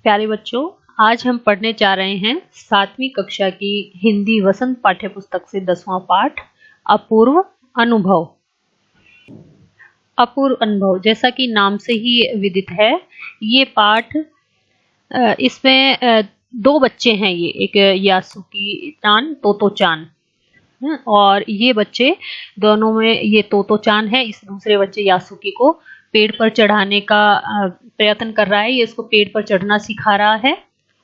प्यारे बच्चों, आज हम पढ़ने जा रहे हैं 7वीं कक्षा की हिंदी वसंत पाठ्य पुस्तक से 10वां पाठ अपूर्व अनुभव। अपूर्व अनुभव जैसा कि नाम से ही विदित है, ये पाठ इसमें दो बच्चे हैं। ये एक यासुकी चान, तोतो चान, और ये बच्चे दोनों में ये तोतो चान है, इस दूसरे बच्चे यासुकी को पेड़ पर चढ़ाने का प्रयत्न कर रहा है। ये इसको पेड़ पर चढ़ना सिखा रहा है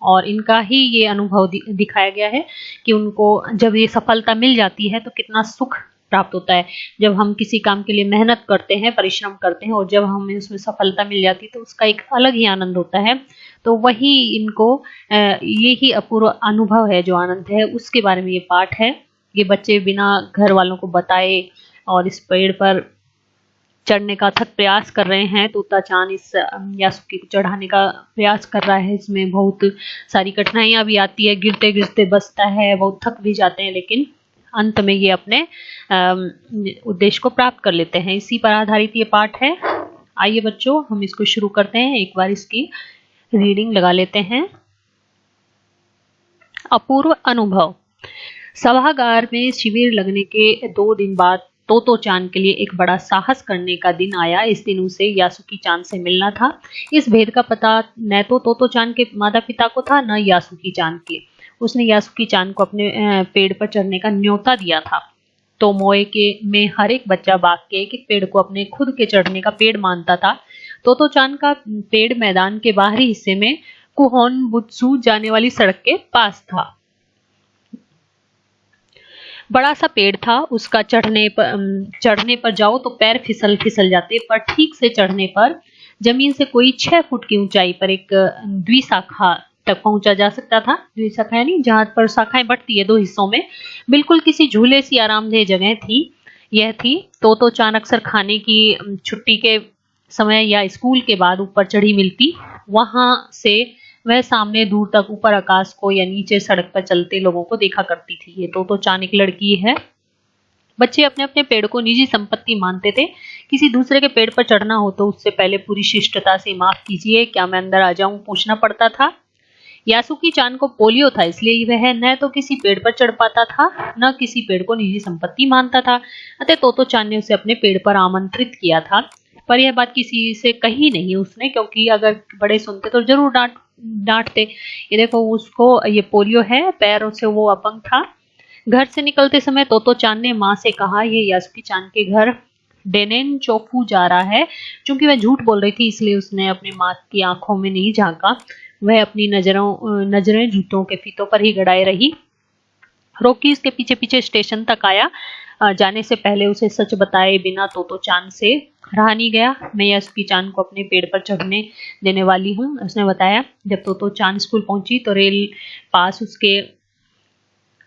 और इनका ही ये अनुभव दिखाया गया है कि उनको जब ये सफलता मिल जाती है तो कितना सुख प्राप्त होता है। जब हम किसी काम के लिए मेहनत करते हैं, परिश्रम करते हैं और जब हमें उसमें सफलता मिल जाती है तो उसका एक अलग ही आनंद होता है। तो वही इनको ये ही अपूर्व अनुभव है, जो आनंद है उसके बारे में ये पाठ है। ये बच्चे बिना घर वालों को बताए और इस पेड़ पर चढ़ने का अथक प्रयास कर रहे हैं। तोता चान इस यासुकी को चढ़ाने का प्रयास कर रहा है। इसमें बहुत सारी कठिनाइयां भी आती है, गिरते गिरते बचता है, बहुत थक भी जाते हैं, लेकिन अंत में ये अपने उद्देश्य को प्राप्त कर लेते हैं। इसी पर आधारित ये पाठ है। आइए बच्चों, हम इसको शुरू करते हैं। एक बार इसकी रीडिंग लगा लेते हैं। अपूर्व अनुभव। सभागार में शिविर लगने के 2 दिन बाद तोतो चान के लिए एक बड़ा साहस करने का दिन आया। इस दिन उसे यासुकी चान से मिलना था। इस भेद का पता न तो तोतो चान के माता पिता को था, न यासुकी चान के। उसने यासुकी चान को अपने पेड़ पर चढ़ने का न्योता दिया था। तो मोए के में हर एक बच्चा बाग के एक पेड़ को अपने खुद के चढ़ने का पेड़ मानता था। तोतो चान का पेड़ मैदान के बाहरी हिस्से में कुहोन बुत्सु जाने वाली सड़क के पास था। बड़ा सा पेड़ था। उसका चढ़ने पर जाओ तो पैर फिसल जाते, पर ठीक से चढ़ने पर जमीन से कोई 6 फुट की ऊंचाई पर एक द्विशाखा तक पहुंचा जा सकता था। द्विशाखा यानी जहां पर शाखाएं बढ़ती है 2 हिस्सों में। बिल्कुल किसी झूले सी आरामदेह जगह थी। यह थी तोतो चान अक्सर खाने की छुट्टी के समय या स्कूल के बाद ऊपर चढ़ी मिलती। वहां से वह सामने दूर तक ऊपर आकाश को या नीचे सड़क पर चलते लोगों को देखा करती थी। ये तोतो चान एक लड़की है। बच्चे अपने अपने पेड़ को निजी संपत्ति मानते थे। किसी दूसरे के पेड़ पर चढ़ना हो तो उससे पहले पूरी शिष्टता से माफ कीजिए, क्या मैं अंदर आ जाऊं, पूछना पड़ता था। यासुकी चान को पोलियो था, इसलिए वह न तो किसी पेड़ पर चढ़ पाता था, न किसी पेड़ को निजी संपत्ति मानता था। अतः तोतो चान ने उसे अपने पेड़ पर आमंत्रित किया था, पर यह बात किसी से कही नहीं उसने, क्योंकि अगर बड़े सुनते तो जरूर डांटते। ये देखो, उसको ये पोलियो है, पैरों से वो अपंग था। घर से निकलते समय तोतो चान ने माँ से कहा, ये यासुकी चान के घर डेनेन चोफू जा रहा है। चूंकि वह झूठ बोल रही थी, इसलिए उसने अपनी माँ की आंखों में नहीं झांका। वह अपनी नजरें जूतों के फीतों पर ही गड़ाए रही। रोकी उसके पीछे पीछे स्टेशन तक आया। जाने से पहले उसे सच बताए बिना तोतो चान से रहा नहीं गया। मैं यासुकी चान को अपने पेड़ पर चढ़ने देने वाली हूँ, उसने बताया। जब तोतो चान स्कूल पहुंची तो रेल पास उसके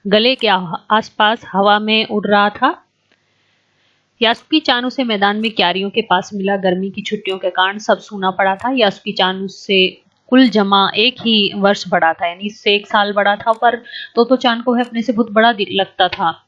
गले के आसपास हवा में उड़ रहा था। यासुकी चान उसे मैदान में क्यारियों के पास मिला। गर्मी की छुट्टियों के कारण सब सूना पड़ा था। यासुकी चान उससे कुल जमा 1 ही वर्ष बड़ा था, यानी इससे 1 साल बड़ा था, पर तोतो चान को वह अपने से बहुत बड़ा लगता था।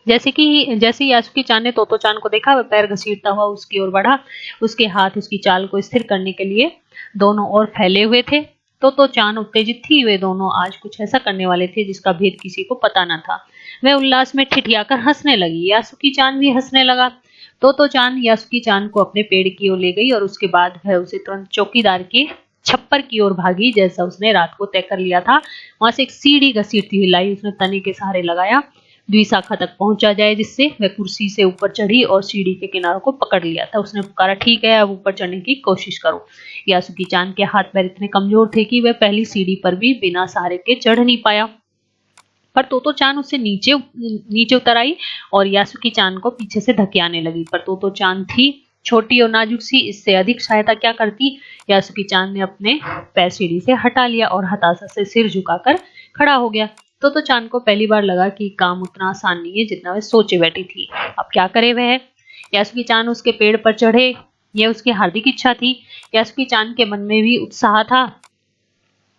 जैसे यासुकी चान ने तोतो चान को देखा, वह पैर घसीटता हुआ उसकी ओर बढ़ा। उसके हाथ उसकी चाल को स्थिर करने के लिए दोनों ओर फैले हुए थे। तोतो चान उत्तेजित थी। वे दोनों आज कुछ ऐसा करने वाले थे जिसका भेद किसी को पता न था। वह उल्लास में ठिठियाकर हंसने लगी। यासुकी चान भी हंसने लगा। तोतो चान यासुकी चान को अपने पेड़ की ओर ले गई और उसके बाद वह उसे तुरंत चौकीदार के छप्पर की ओर भागी, जैसा उसने रात को तय कर लिया था। वहां से एक सीढ़ी घसीटती हुई लाई। उसने तने के सहारे लगाया द्विशाखा तक पहुंचा जाए, जिससे वह कुर्सी से ऊपर चढ़ी और सीढ़ी के किनारों को पकड़ लिया था। उसने पुकारा, ठीक है, अब ऊपर चढ़ने की कोशिश करो। यासुकी चान के हाथ पैर इतने कमजोर थे कि वह पहली सीढ़ी पर भी बिना सहारे के चढ़ नहीं पाया। पर तोतो चान उससे नीचे उतर आई और यासुकी चान को पीछे से धकेलने लगी। पर तोतो चान थी छोटी और नाजुक सी, इससे अधिक सहायता क्या करती। यासुकी चान ने अपने पैर सीढ़ी से हटा लिया और हताशा से सिर झुकाकर खड़ा हो गया। तोतो चान को पहली बार लगा कि काम उतना आसान नहीं है जितना वह सोचे बैठी थी। अब क्या करे वह। यासुकी चान उसके पेड़ पर चढ़े, यह उसकी हार्दिक इच्छा थी। यासुकी चान के मन में भी उत्साह था।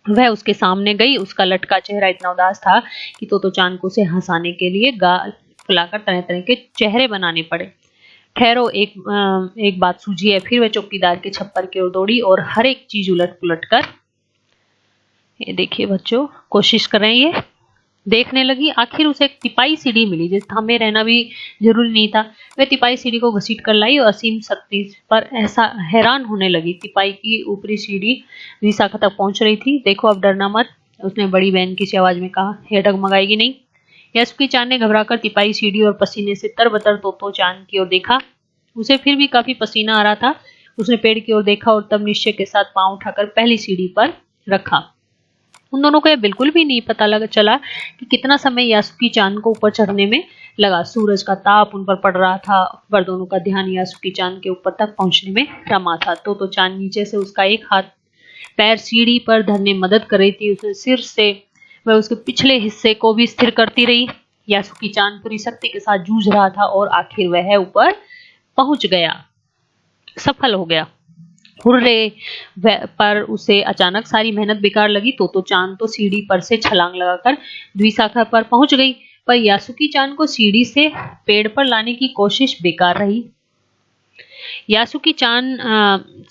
वह उसके सामने गई। उसका लटका चेहरा इतना उदास था कि तोतो चान को उसे हंसाने के लिए गाल फुलाकर तरह तरह के चेहरे बनाने पड़े। ठहरो, एक बात सूझी है। फिर वह चौकीदार के छप्पर की ओर दौड़ी और हर एक चीज उलट पुलट कर ये देखिए बच्चों, कोशिश कर रहे हैं ये। देखने लगी, आखिर उसे एक तिपाई सीढ़ी मिली जिस थामे रहना भी जरूरी नहीं था। वह तिपाई सीढ़ी को घसीट कर लाई और असीम शक्ति पर ऐसा हैरान होने लगी। तिपाई की ऊपरी सीढ़ी विशाखा तक पहुंच रही थी। देखो अब डरना मत, उसने बड़ी बहन की सी आवाज में कहा। यह डगमगाएगी नहीं। यशकी चांद ने घबराकर तिपाई सीढ़ी और पसीने से तरबतर तोतो चांद की ओर देखा। उसे फिर भी काफी पसीना आ रहा था। उसने पेड़ की ओर देखा और तब निश्चय के साथ पांव उठाकर पहली सीढ़ी पर रखा। उन दोनों को यह बिल्कुल भी नहीं पता चला कि कितना समय यासुकी चांद को ऊपर चढ़ने में लगा। सूरज का ताप उन पर पड़ रहा था, पर दोनों का ध्यान यासुकी चांद के ऊपर तक पहुंचने में रमा था। तो चांद नीचे से उसका एक हाथ पैर सीढ़ी पर धरने मदद कर रही थी। उसने सिर से वह उसके पिछले हिस्से को भी स्थिर करती रही। यासुकी चांद पूरी शक्ति के साथ जूझ रहा था और आखिर वह ऊपर पहुंच गया, सफल हो गया। हुर्रे! पर उसे अचानक सारी मेहनत बेकार लगी। तो चांद तो सीढ़ी पर से छलांग लगाकर द्विशाखा पर पहुंच गई, पर यासुकी चांद को सीढ़ी से पेड़ पर लाने की कोशिश बेकार रही। यासुकी चांद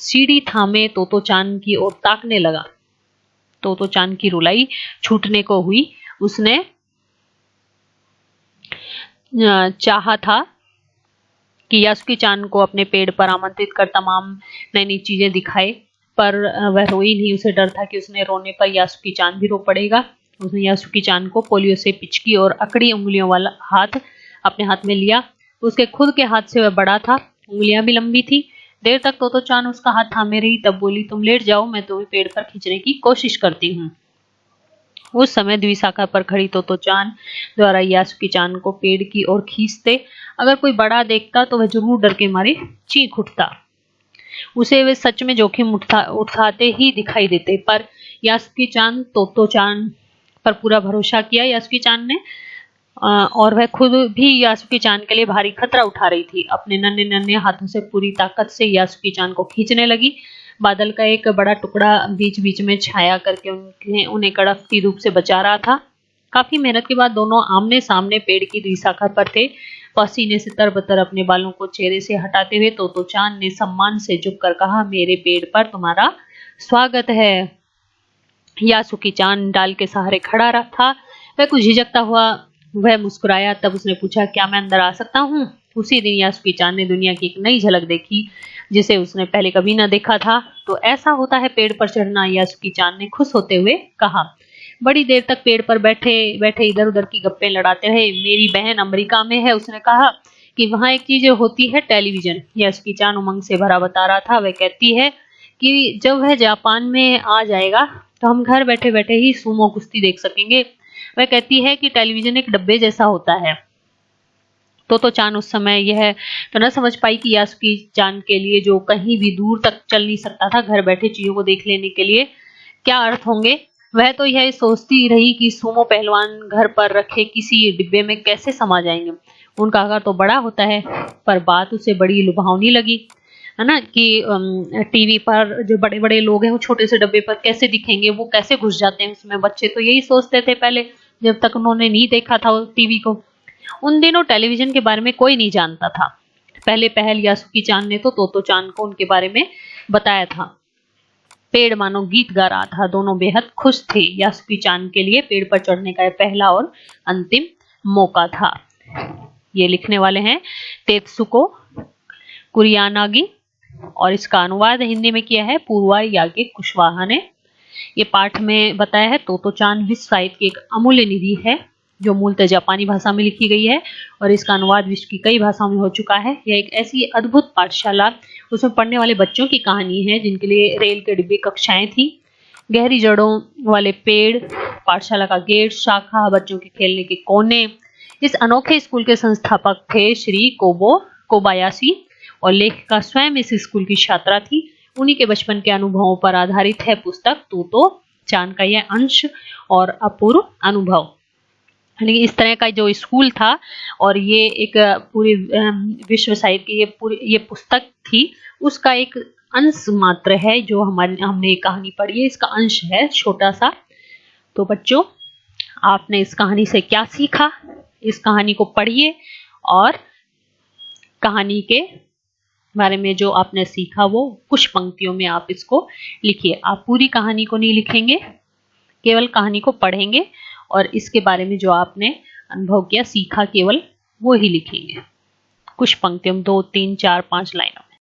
सीढ़ी थामे तो चांद की ओर ताकने लगा। तो चांद की रुलाई छूटने को हुई। उसने चाहा था कि यासुकी चांद को अपने पेड़ पर आमंत्रित कर तमाम नई नई चीजें दिखाए, पर वह रोई नहीं। उसे डर था कि उसने रोने पर यासुकी चांद भी रो पड़ेगा। उसने यासुकी चांद को पोलियो से पिचकी और अकड़ी उंगलियों वाला हाथ अपने हाथ में लिया। उसके खुद के हाथ से वह बड़ा था, उंगलियां भी लंबी थी। देर तक तो चांद उसका हाथ थामे रही, तब बोली, तुम लेट जाओ, मैं तुम्हें पेड़ पर खींचने की कोशिश करती हूँ। उस समय द्विशाखा पर खड़ी तो चांद द्वारा यासुकी चांद को पेड़ की ओर खींचते अगर कोई बड़ा देखता तो वह जरूर डर के मारे चीख उठता। उसे वे सच में जोखिम उठाते ही दिखाई देते, पर यासुकी चांद तो चांद पर पूरा भरोसा किया। यासुकी चांद ने और वह खुद भी यासुकी चांद के लिए भारी खतरा उठा रही थी। अपने नन्हे नन्हे हाथों से पूरी ताकत से यासुकी चांद को खींचने लगी। बादल का एक बड़ा टुकड़ा बीच बीच में छाया करके उन्हें कड़कती धूप से बचा रहा था। काफी मेहनत के बाद दोनों आमने सामने पेड़ की द्विशाखा पर थे। पसीने से तरबतर अपने बालों को चेहरे से हटाते हुए तो चांद ने सम्मान से झुककर कहा, मेरे पेड़ पर तुम्हारा स्वागत है। यासुकी चांद डाल के सहारे खड़ा रहा था। वह कुछ झिझकता हुआ वह मुस्कुराया। तब उसने पूछा, क्या मैं अंदर आ सकता हूँ? उसी दिन यासुकी चांद ने दुनिया की एक नई झलक देखी जिसे उसने पहले कभी न देखा था। तो ऐसा होता है पेड़ पर चढ़ना, यासुकी चांद ने खुश होते हुए कहा। बड़ी देर तक पेड़ पर बैठे बैठे इधर उधर की गप्पे लड़ाते रहे। मेरी बहन अमेरिका में है, उसने कहा कि वहां एक चीज होती है, टेलीविजन। यासुकी चांद उमंग से भरा बता रहा था। वह कहती है कि जब वह जापान में आ जाएगा तो हम घर बैठे बैठे ही सुमो कुश्ती देख सकेंगे। वह कहती है कि टेलीविजन एक डब्बे जैसा होता है। तो चांद उस समय यह तो न समझ पाई कि यासुकी चांद के लिए जो कहीं भी दूर तक चल नहीं सकता था, घर बैठे चीजों को देख लेने के लिए क्या अर्थ होंगे। वह तो यह सोचती रही कि सुमो पहलवान घर पर रखे किसी डिब्बे में कैसे समा जाएंगे। उनका घर तो बड़ा होता है, पर बात उसे बड़ी लुभावनी लगी, है ना, कि टीवी पर जो बड़े बड़े लोग हैं वो छोटे से डब्बे पर कैसे दिखेंगे, वो कैसे घुस जाते हैं उसमें। बच्चे तो यही सोचते थे पहले, जब तक उन्होंने नहीं देखा था टीवी को। उन दिनों टेलीविजन के बारे में कोई नहीं जानता था। पहले पहल यासुकी चांद ने तो चांद को उनके बारे में बताया था। पेड़ मानो गीत गा रहा था। दोनों बेहद खुश थे। यासुकी चांद के लिए पेड़ पर चढ़ने का यह पहला और अंतिम मौका था। ये लिखने वाले हैं तेत्सुको कुरियानागी और इसका अनुवाद हिंदी में किया है पूर्वा यागी कुशवाहा ने। ये पाठ में बताया है तो चांद विश्व साहित्य की एक अमूल्य निधि है जो मूलतः जापानी भाषा में लिखी गई है और इसका अनुवाद विश्व की कई भाषाओं में हो चुका है। यह एक ऐसी अद्भुत पाठशाला, उसमें पढ़ने वाले बच्चों की कहानी है जिनके लिए रेल के डिब्बे कक्षाएं थी। गहरी जड़ों वाले पेड़, पाठशाला का गेट, शाखा, बच्चों के खेलने के कोने। इस अनोखे स्कूल के संस्थापक थे श्री कोबायाशी और लेखिका स्वयं इस स्कूल की छात्रा थी। उन्हीं के बचपन के अनुभवों पर आधारित है पुस्तक तो चांद का यह अंश और अपूर्व अनुभव। लेकिन इस तरह का जो स्कूल था और ये एक पूरी विश्व साहित्य की ये पुस्तक थी, उसका एक अंश मात्र है जो हमने कहानी पढ़ी है। इसका अंश है छोटा सा। तो बच्चों, आपने इस कहानी से क्या सीखा? इस कहानी को पढ़िए और कहानी के बारे में जो आपने सीखा वो कुछ पंक्तियों में आप इसको लिखिए। आप पूरी कहानी को नहीं लिखेंगे, केवल कहानी को पढ़ेंगे और इसके बारे में जो आपने अनुभव किया, सीखा, केवल वो ही लिखेंगे। कुछ पंक्तियों में 2, 3, 4, 5 लाइनों।